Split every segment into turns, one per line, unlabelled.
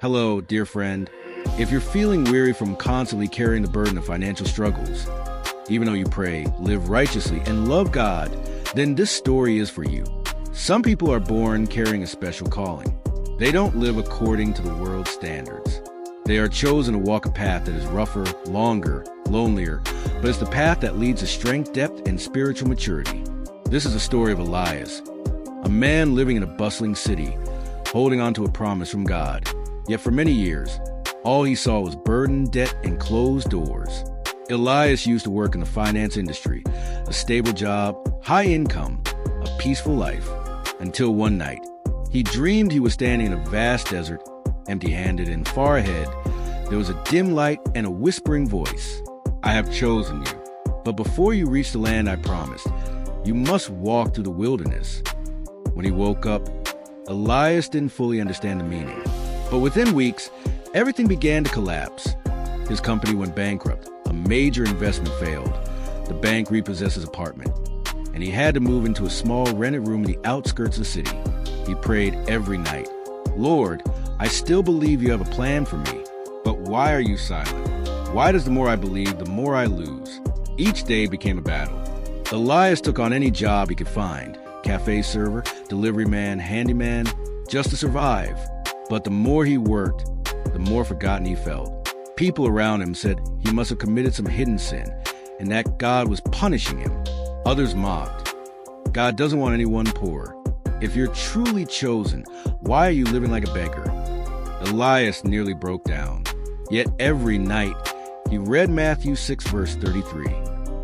Hello, dear friend. If you're feeling weary from constantly carrying the burden of financial struggles, even though you pray, live righteously, and love God, then this story is for you. Some people are born carrying a special calling. They don't live according to the world's standards. They are chosen to walk a path that is rougher, longer, lonelier, but it's the path that leads to strength, depth, and spiritual maturity. This is the story of Elias, a man living in a bustling city, holding on to a promise from God. Yet for many years, all he saw was burden, debt, and closed doors. Elias used to work in the finance industry, a stable job, high income, a peaceful life, until one night, he dreamed he was standing in a vast desert, empty-handed, and far ahead, there was a dim light and a whispering voice. I have chosen you, but before you reach the land I promised, you must walk through the wilderness. When he woke up, Elias didn't fully understand the meaning. But within weeks, everything began to collapse. His company went bankrupt, a major investment failed, the bank repossessed his apartment, and he had to move into a small rented room in the outskirts of the city. He prayed every night, "Lord, I still believe you have a plan for me, but why are you silent? Why does the more I believe, the more I lose?" Each day became a battle. Elias took on any job he could find, cafe server, delivery man, handyman, just to survive. But the more he worked, the more forgotten he felt. People around him said he must have committed some hidden sin and that God was punishing him. Others mocked. God doesn't want anyone poor. If you're truly chosen, why are you living like a beggar? Elias nearly broke down. Yet every night, he read Matthew 6, verse 33.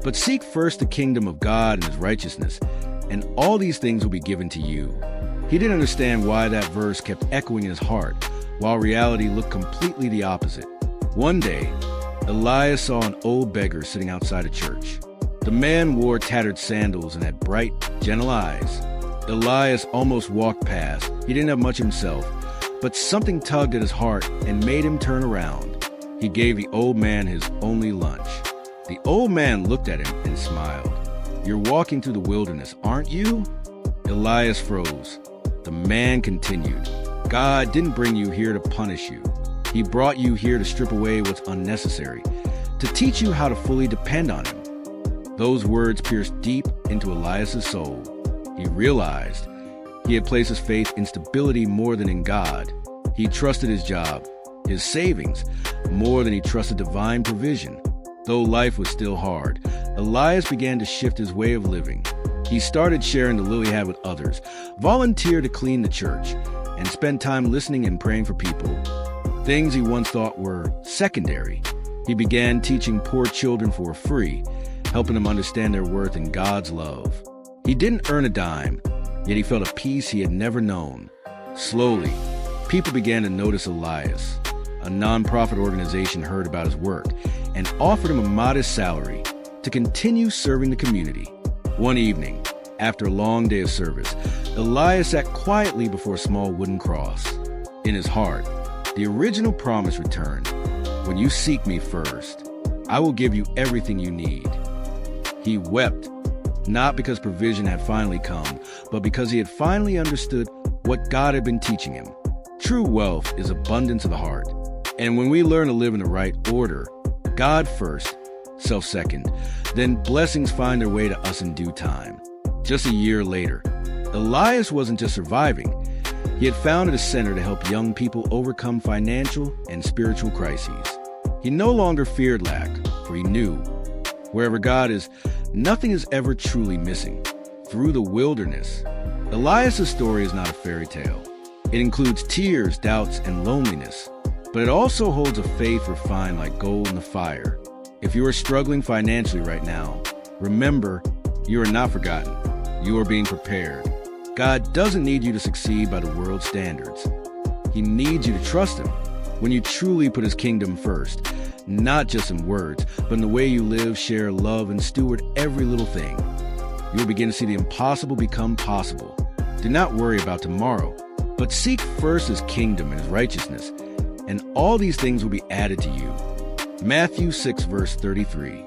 But seek first the kingdom of God and his righteousness, and all these things will be given to you. He didn't understand why that verse kept echoing in his heart, while reality looked completely the opposite. One day, Elias saw an old beggar sitting outside a church. The man wore tattered sandals and had bright, gentle eyes. Elias almost walked past. He didn't have much himself, but something tugged at his heart and made him turn around. He gave the old man his only lunch. The old man looked at him and smiled. "You're walking through the wilderness, aren't you?" Elias froze. The man continued, "God didn't bring you here to punish you. He brought you here to strip away what's unnecessary, to teach you how to fully depend on him." Those words pierced deep into Elias' soul. He realized he had placed his faith in stability more than in God. He trusted his job, his savings, more than he trusted divine provision. Though life was still hard, Elias began to shift his way of living. He started sharing the lily had with others, volunteered to clean the church, and spent time listening and praying for people. Things he once thought were secondary. He began teaching poor children for free, helping them understand their worth in God's love. He didn't earn a dime, yet he felt a peace he had never known. Slowly, people began to notice Elias. A nonprofit organization heard about his work and offered him a modest salary to continue serving the community. One evening, after a long day of service, Elias sat quietly before a small wooden cross. In his heart, the original promise returned. "When you seek me first, I will give you everything you need." He wept, not because provision had finally come, but because he had finally understood what God had been teaching him. True wealth is abundance of the heart. And when we learn to live in the right order, God first, self second, then blessings find their way to us in due time. Just a year later, Elias wasn't just surviving. He had founded a center to help young people overcome financial and spiritual crises. He no longer feared lack, for he knew, wherever God is, nothing is ever truly missing. Through the wilderness, Elias' story is not a fairy tale. It includes tears, doubts, and loneliness, but it also holds a faith refined like gold in the fire. If you are struggling financially right now, remember, you are not forgotten. You are being prepared. God doesn't need you to succeed by the world's standards. He needs you to trust him. When you truly put his kingdom first, not just in words, but in the way you live, share, love, and steward every little thing, you will begin to see the impossible become possible. Do not worry about tomorrow, but seek first his kingdom and his righteousness, and all these things will be added to you. Matthew 6, verse 33.